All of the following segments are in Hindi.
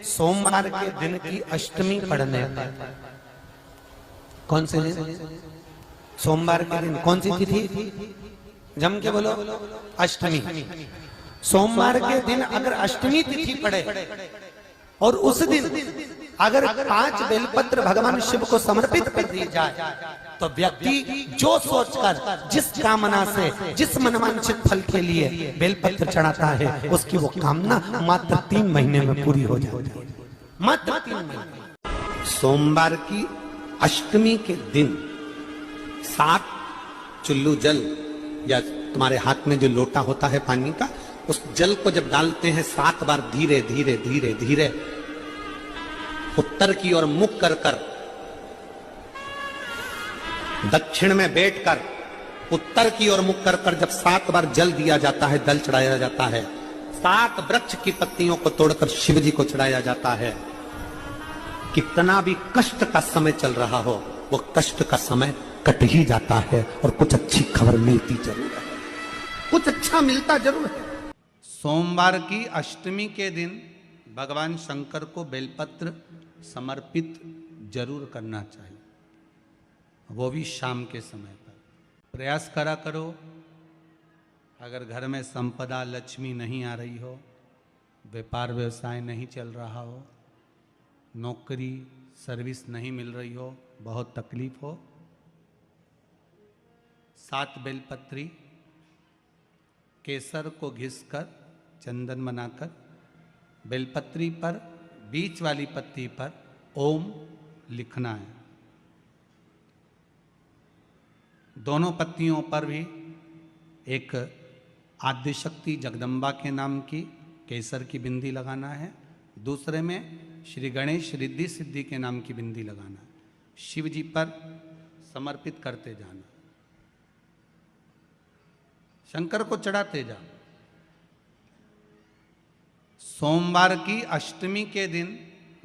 सोमवार के दिन की अष्टमी पढ़ने पर, कौन से दिन? सोमवार के दिन कौन सी तिथि? जम के बोलो, अष्टमी। सोमवार के दिन अगर अष्टमी तिथि पड़े और उस दिन अगर 5 बेलपत्र भगवान शिव को समर्पित कर दी जाए तो व्यक्ति जो सोचकर, जिस कामना से, जिस मनवांछित फल के लिए बेलपत्र चढ़ाता है, उसकी वो कामना मात्र 3 महीने में पूरी हो जाती है। मात्र 3 महीने। सोमवार की अष्टमी के दिन 7 चुल्लू जल या तुम्हारे हाथ में जो लोटा होता है पानी का, उस जल को जब डालते हैं 7 बार धीरे धीरे धीरे धीरे उत्तर की ओर मुख कर कर, दक्षिण में बैठकर उत्तर की ओर मुख कर कर जब 7 बार जल दिया जाता है, जल चढ़ाया जाता है, 7 वृक्ष की पत्तियों को तोड़कर शिव जी को चढ़ाया जाता है। कितना भी कष्ट का समय चल रहा हो, वो कष्ट का समय कट ही जाता है और कुछ अच्छी खबर मिलती जरूर है, कुछ अच्छा मिलता जरूर है। सोमवार की अष्टमी के दिन भगवान शंकर को बेलपत्र समर्पित जरूर करना चाहिए, वो भी शाम के समय पर। प्रयास करा करो, अगर घर में संपदा लक्ष्मी नहीं आ रही हो, व्यापार व्यवसाय नहीं चल रहा हो, नौकरी सर्विस नहीं मिल रही हो, बहुत तकलीफ हो, 7 बेलपत्री केसर को घिसकर चंदन बनाकर बेलपत्री पर बीच वाली पत्ती पर ओम लिखना है। दोनों पत्तियों पर भी एक आद्यशक्ति जगदम्बा के नाम की केसर की बिंदी लगाना है, दूसरे में श्री गणेश रिद्धि सिद्धि के नाम की बिंदी लगाना है। शिव जी पर समर्पित करते जाना, शंकर को चढ़ाते जाओ। सोमवार की अष्टमी के दिन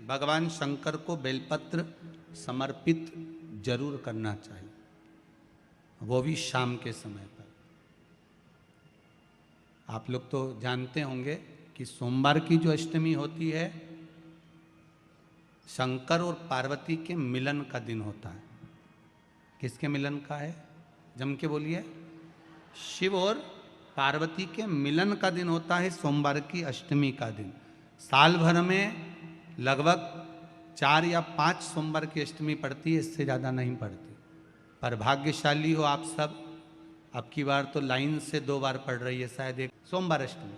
भगवान शंकर को बेलपत्र समर्पित जरूर करना चाहिए, वो भी शाम के समय पर। आप लोग तो जानते होंगे कि सोमवार की जो अष्टमी होती है, शंकर और पार्वती के मिलन का दिन होता है। किसके मिलन का है? जम के बोलिए। शिव और पार्वती के मिलन का दिन होता है सोमवार की अष्टमी का दिन। साल भर में लगभग 4 या 5 सोमवार की अष्टमी पड़ती है, इससे ज़्यादा नहीं पड़ती। पर भाग्यशाली हो आप सब, अब की बार तो लाइन से 2 बार पड़ रही है शायद एक सोमवार अष्टमी।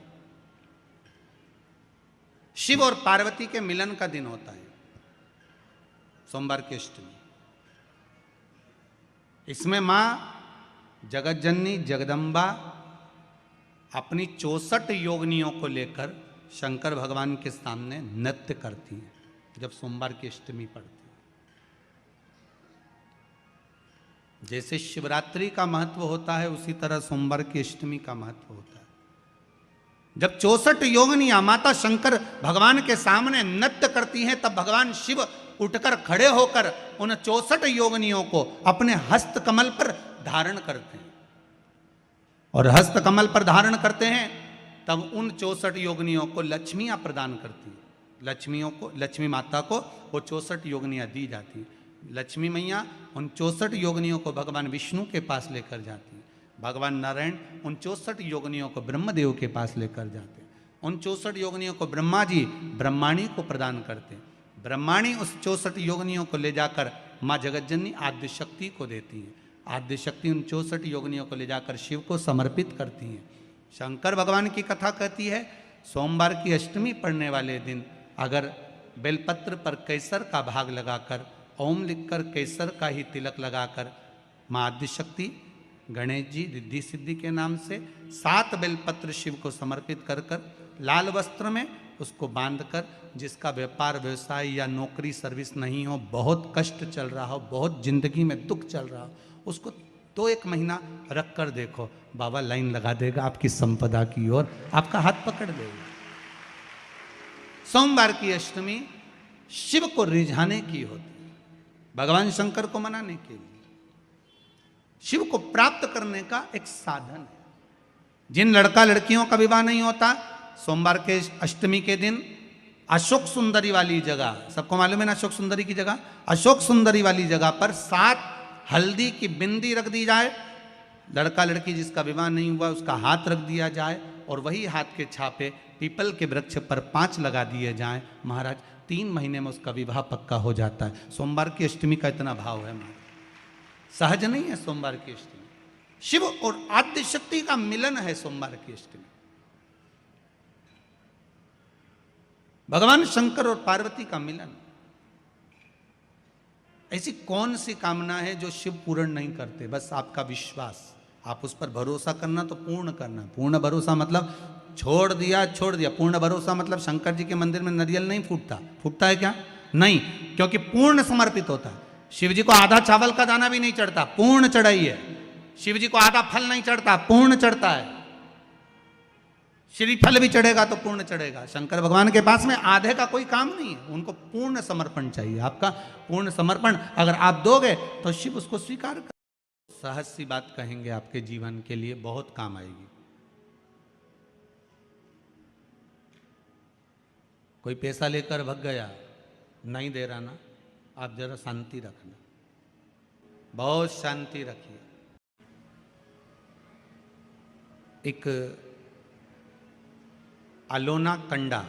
शिव और पार्वती के मिलन का दिन होता है सोमवार की अष्टमी। इसमें मां जगत जननी जगदम्बा अपनी 64 योगिनियों को लेकर शंकर भगवान के सामने नृत्य करती हैं जब सोमवार की अष्टमी पड़ती है। जैसे शिवरात्रि का महत्व होता है, उसी तरह सोमवार की अष्टमी का महत्व होता है। जब 64 योगिनियां माता शंकर भगवान के सामने नृत्य करती हैं, तब भगवान शिव उठकर खड़े होकर उन 64 योगिनियों को अपने हस्त कमल पर धारण करते हैं, और हस्त कमल पर धारण करते हैं तब उन 64 योगिनियों को लक्ष्मियां प्रदान करती हैं। लक्ष्मियों को, लक्ष्मी माता को वो 64 योगिनियां दी जाती हैं। लक्ष्मी मैया उन 64 योगिनियों को भगवान विष्णु के पास लेकर जाती हैं। भगवान नारायण उन 64 योगिनियों को ब्रह्मदेव के पास लेकर जाते हैं। उन 64 योगिनियों को ब्रह्मा जी ब्रह्माणी को प्रदान करते हैं। ब्रह्माणी उस 64 योगिनियों को ले जाकर माँ जगतजननी आद्यशक्ति को देती हैं। आद्यशक्ति उन 64 योगिनियों को ले जाकर शिव को समर्पित करती हैं। शंकर भगवान की कथा कहती है, सोमवार की अष्टमी पढ़ने वाले दिन अगर बेलपत्र पर केसर का भाग लगाकर, ओम लिखकर केसर का ही तिलक लगाकर माँ आद्यशक्ति गणेश जी रिद्धि सिद्धि के नाम से 7 बेलपत्र शिव को समर्पित कर कर लाल वस्त्र में उसको बांधकर, जिसका व्यापार व्यवसाय या नौकरी सर्विस नहीं हो, बहुत कष्ट चल रहा हो, बहुत जिंदगी में दुख चल रहा हो, उसको 2-1 महीना रख कर देखो, बाबा लाइन लगा देगा आपकी संपदा की ओर, आपका हाथ पकड़ देगा। सोमवार की अष्टमी शिव को रिझाने की होती है, भगवान शंकर को मनाने के लिए, शिव को प्राप्त करने का एक साधन है। जिन लड़का लड़कियों का विवाह नहीं होता, सोमवार के अष्टमी के दिन अशोक सुंदरी वाली जगह, सबको मालूम है ना अशोक सुंदरी की जगह, अशोक सुंदरी वाली जगह पर 7 हल्दी की बिंदी रख दी जाए, लड़का लड़की जिसका विवाह नहीं हुआ उसका हाथ रख दिया जाए, और वही हाथ के छापे पीपल के वृक्ष पर 5 लगा दिए जाएं, महाराज 3 महीने में उसका विवाह पक्का हो जाता है। सोमवार की अष्टमी का इतना भाव है महाराज, सहज नहीं है सोमवार की अष्टमी, शिव और आद्य शक्ति का मिलन है सोमवार की अष्टमी। भगवान शंकर और पार्वती का मिलन। ऐसी कौन सी कामना है जो शिव पूर्ण नहीं करते? बस आपका विश्वास, आप उस पर भरोसा करना तो पूर्ण करना। पूर्ण भरोसा मतलब छोड़ दिया, पूर्ण भरोसा मतलब शंकर जी के मंदिर में नारियल नहीं फूटता है क्या? नहीं, क्योंकि पूर्ण समर्पित होता है। शिव जी को आधा चावल का दाना भी नहीं चढ़ता, पूर्ण चढ़ाई है। शिव जी को आधा फल नहीं चढ़ता, पूर्ण चढ़ता है। श्रीफल भी चढ़ेगा तो पूर्ण चढ़ेगा। शंकर भगवान के पास में आधे का कोई काम नहीं है, उनको पूर्ण समर्पण चाहिए। आपका पूर्ण समर्पण अगर आप दोगे तो शिव उसको स्वीकार कर। सहज सी बात कहेंगे, आपके जीवन के लिए बहुत काम आएगी। कोई पैसा लेकर भग गया, नहीं दे रहा ना, आप जरा शांति रखना, बहुत शांति रखिए। एक अलोना कंडा,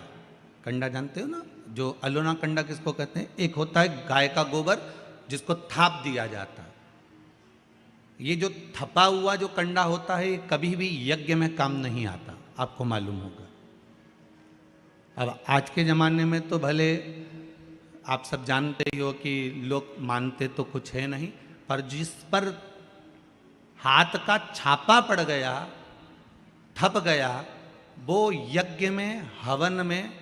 कंडा जानते हो ना, जो अलोना कंडा किसको कहते हैं? एक होता है गाय का गोबर जिसको थाप दिया जाता है। ये जो थपा हुआ जो कंडा होता है, ये कभी भी यज्ञ में काम नहीं आता, आपको मालूम होगा। अब आज के ज़माने में तो भले आप सब जानते ही हो कि लोग मानते तो कुछ है नहीं, पर जिस पर हाथ का छापा पड़ गया, थप गया, वो यज्ञ में, हवन में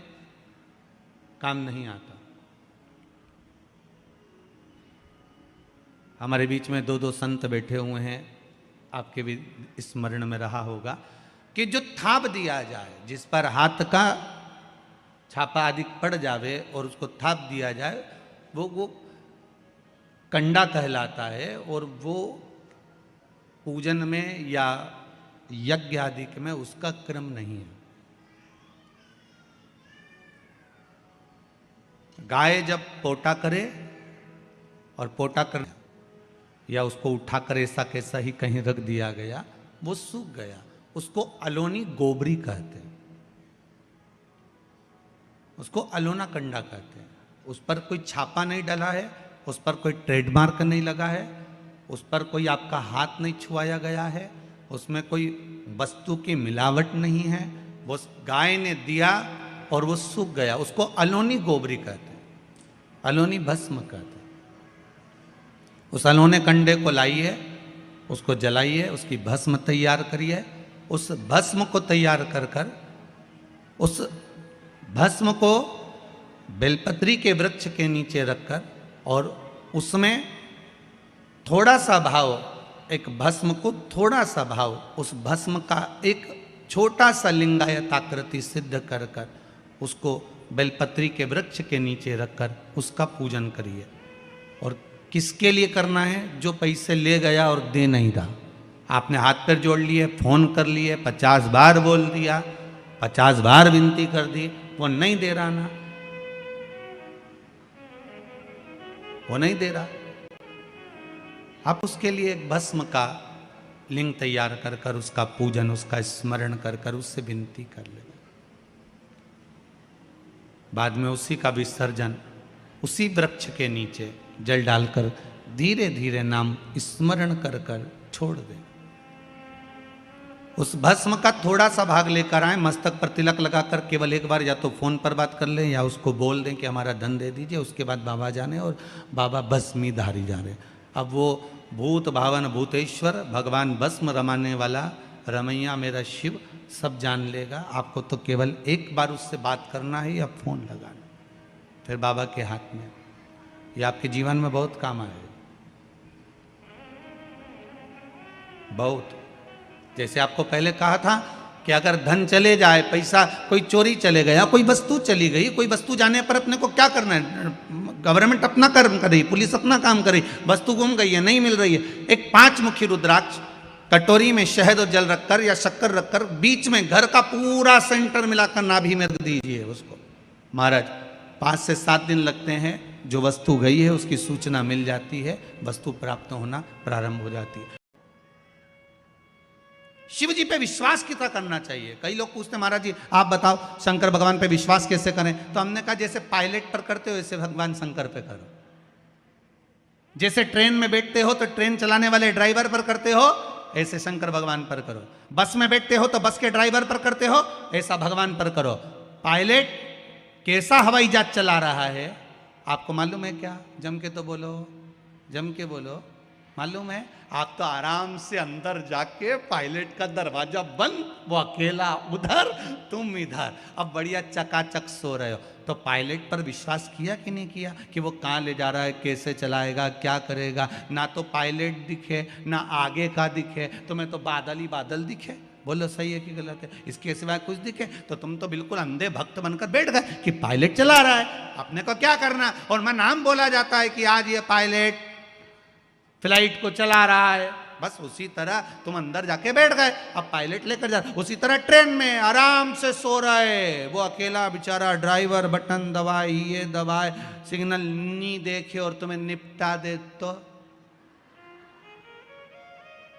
काम नहीं आता। हमारे बीच में 2 संत बैठे हुए हैं, आपके भी स्मरण में रहा होगा कि जो थाप दिया जाए, जिस पर हाथ का छापा आदि पड़ जावे और उसको थाप दिया जाए, वो कंडा कहलाता है। और वो पूजन में या यज्ञ आदि में उसका क्रम नहीं है। गाय जब पोटा करे और पोटा कर या उसको उठाकर ऐसा कैसा ही कहीं रख दिया गया, वो सूख गया, उसको अलोनी गोबरी कहते हैं, उसको अलोना कंडा कहते हैं। उस पर कोई छापा नहीं डला है, उस पर कोई ट्रेडमार्क नहीं लगा है, उस पर कोई आपका हाथ नहीं छुआया गया है, उसमें कोई वस्तु की मिलावट नहीं है। वो गाय ने दिया और वो सूख गया, उसको अलोनी गोबरी कहते हैं, अलोनी भस्म कहते हैं। उस अलोने कंडे को लाइए, उसको जलाइए, उसकी भस्म तैयार करिए। उस भस्म को तैयार कर कर उस भस्म को बेलपत्री के वृक्ष के नीचे रखकर और उसमें थोड़ा सा भाव, एक भस्म को थोड़ा सा भाव, उस भस्म का एक छोटा सा लिंगायताकृति सिद्ध कर कर उसको बेलपत्री के वृक्ष के नीचे रखकर उसका पूजन करिए। और किसके लिए करना है? जो पैसे ले गया और दे नहीं रहा। आपने हाथ पैर जोड़ लिए, फोन कर लिए, 50 बार बोल दिया, 50 बार विनती कर दी, वो नहीं दे रहा ना, वो नहीं दे रहा। आप उसके लिए एक भस्म का लिंग तैयार कर कर उसका पूजन, उसका स्मरण कर कर उससे विनती कर ले। बाद में उसी का विसर्जन उसी वृक्ष के नीचे जल डालकर धीरे धीरे नाम स्मरण कर कर छोड़ दें। उस भस्म का थोड़ा सा भाग लेकर आए, मस्तक पर तिलक लगाकर केवल एक बार या तो फोन पर बात कर लें या उसको बोल दें कि हमारा धन दे दीजिए। उसके बाद बाबा जाने और बाबा भस्मी धारी जा रहे। अब वो भूत भावन भूतेश्वर भगवान भस्म रमाने वाला रमैया मेरा शिव सब जान लेगा। आपको तो केवल एक बार उससे बात करना है या फोन लगाना, फिर बाबा के हाथ में। ये आपके जीवन में बहुत काम आएगा, बहुत। जैसे आपको पहले कहा था कि अगर धन चले जाए, पैसा कोई चोरी चले गया, कोई वस्तु चली गई, कोई वस्तु जाने पर अपने को क्या करना है? गवर्नमेंट अपना कर्म कर रही, पुलिस अपना काम कर रही, वस्तु गुम गई है, नहीं मिल रही है, एक 5 मुखी रुद्राक्ष कटोरी में शहद और जल रखकर या शक्कर रखकर बीच में घर का पूरा सेंटर मिलाकर नाभि में रख दीजिए उसको। महाराज 5 से 7 दिन लगते हैं, जो वस्तु गई है उसकी सूचना मिल जाती है, वस्तु प्राप्त होना प्रारंभ हो जाती है। शिव जी पे विश्वास कितना करना चाहिए? कई लोग पूछते हैं महाराज जी आप बताओ शंकर भगवान पे विश्वास कैसे करें? तो हमने कहा जैसे पायलट पर करते हो वैसे भगवान शंकर पे करो। जैसे ट्रेन में बैठते हो तो ट्रेन चलाने वाले ड्राइवर पर करते हो, ऐसे शंकर भगवान पर करो। बस में बैठते हो तो बस के ड्राइवर पर करते हो, ऐसा भगवान पर करो। पायलट कैसा हवाई जहाज चला रहा है आपको मालूम है क्या? जम के तो बोलो, जम के बोलो। मालूम है? आप तो आराम से अंदर जाके पायलट का दरवाजा बंद, वो अकेला उधर तुम इधर, अब बढ़िया चकाचक सो रहे हो। तो पायलट पर विश्वास किया कि नहीं किया कि वो कहाँ ले जा रहा है, कैसे चलाएगा, क्या करेगा? ना तो पायलट दिखे ना आगे का दिखे, तुम्हें तो बादल ही बादल दिखे। बोलो सही है कि गलत है? इसके सिवाय कुछ दिखे तो तुम तो बिल्कुल अंधे भक्त बनकर बैठ गए कि पायलट चला रहा है, अपने को क्या करना। और मैं नाम बोला जाता है कि आज ये पायलट फ्लाइट को चला रहा है, बस उसी तरह तुम अंदर जाके बैठ गए, अब पायलट लेकर जा। उसी तरह ट्रेन में आराम से सो रहे, वो अकेला बेचारा ड्राइवर बटन दबाए, ये दबाए, सिग्नल नहीं देखे और तुम्हें निपटा दे तो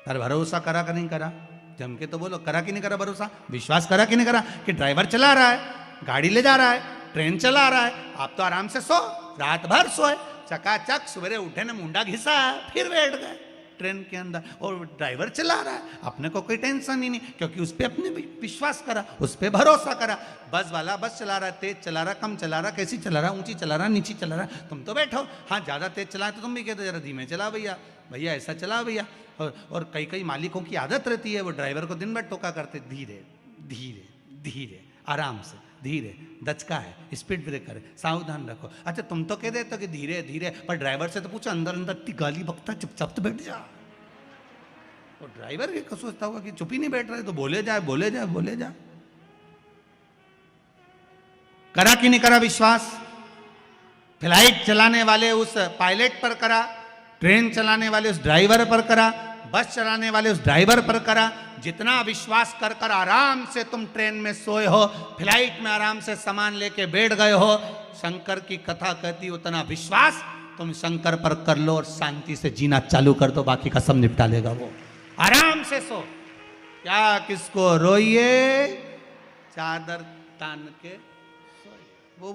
पर भरोसा करा कि नहीं करा? जम के तो बोलो, करा कि नहीं करा भरोसा? विश्वास करा कि नहीं करा कि ड्राइवर चला रहा है, गाड़ी ले जा रहा है, ट्रेन चला रहा है, आप तो आराम से सो, रात भर सोए, चकाचक सवेरे उठे ना मुंडा घिसा फिर बैठ गए ट्रेन के अंदर, और ड्राइवर चला रहा है, अपने को कोई टेंशन ही नहीं, क्योंकि उस पर अपने विश्वास करा, उस पर भरोसा करा। बस वाला बस चला रहा है, तेज चला रहा, कम चला रहा, कैसी चला रहा, ऊंची चला रहा, नीची चला रहा, तुम तो बैठो। हाँ ज़्यादा तेज चला तो तुम भी कहते जरा धीमे चला भैया, भैया ऐसा चला भैया। और कई कई मालिकों की आदत रहती है, वो ड्राइवर को दिन भर टोका करते, धीरे धीरे धीरे आराम से, धीरे, दचका है, स्पीड ब्रेकर है, सावधान रखो। अच्छा तुम तो कह देते हो कि धीरे धीरे, पर ड्राइवर से तो पूछो अंदर अंदर इतनी गाली बकता, चुपचाप तो बैठ जा। और ड्राइवर ये सोचता होगा कि चुप ही नहीं बैठ रहे, तो बोले जाए बोले जाए बोले जाए। करा कि नहीं करा विश्वास? फ्लाइट चलाने वाले उस पायलट पर करा, ट्रेन चलाने वाले उस ड्राइवर पर करा, बस चलाने वाले उस ड्राइवर पर करा। जितना विश्वास कर कर आराम से तुम ट्रेन में सोए हो, फ्लाइट में आराम से सामान लेके बैठ गए हो, शंकर की कथा कहती उतना विश्वास तुम शंकर पर कर लो और शांति से जीना चालू कर दो, बाकी का सब निपटा लेगा वो। आराम से सो, क्या किसको रोइए, चादर तान के सोइए। वो